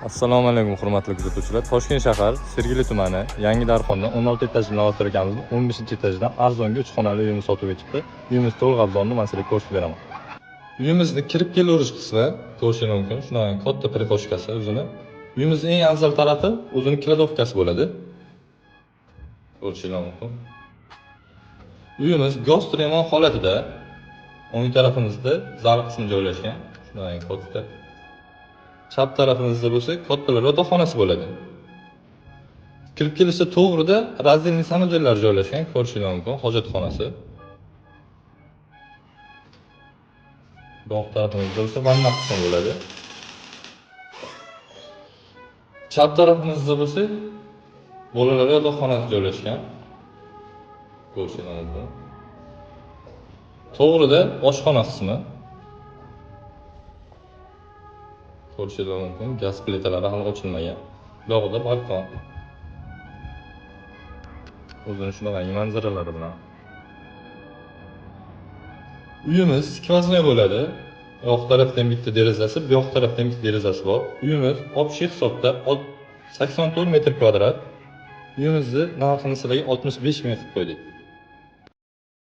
Assalomu alaykum hurmatli kuzatuvchilar. Toshkent shahar Sergeli tumani Yangi Darxonda 16 etajli navbatlar ekanmiz. 15-etajdan arzonga 3 xonali uyimiz sotuvga chiqdi. Uyimiz to'liq arzonni man sizlarga ko'rsatib beraman. Uyimizning kirib kelaverish qismi ko'rishingiz mumkin. Shunaqa katta prikoshkasi o'zini. Uyimizning eng afzal tarafi o'zining kladovkasi bo'ladi. Ko'rishingiz mumkin. Uyimiz gaz remont holatida. O'ng tarafimizda zal qismi joylashgan. Shunaqa katta. Chap tarafimizda bo'lsa, kattalar yotoqxonasi bo'ladi. Kirib kelishda to'g'rida razdельный sanuzellar joylashgan, ko'rishingiz mumkin, hojatxonasi. Boq tarafimizda bo'lsa vanna qismi bo'ladi. Chap tarafimizda bo'lsa, bolalar yotoqxonasi joylashgan. Ko'rishingiz mumkin. To'g'rida oshxona qismi. Ko'rishingiz mumkin, gaz plitalari hali ochilmagan. Bog'da balkon. O'zini shunaqa manzaralari bilan. Uyimiz skvoznoy bo'ladi. Bu yoq tarafdan bitta derazasi, bu yoq tarafdan bitta derazasi bor. Uyimiz общий hisobda 84 metr kvadrat. Uyimizni narxini sizlarga 65 ming qilib qo'ydik.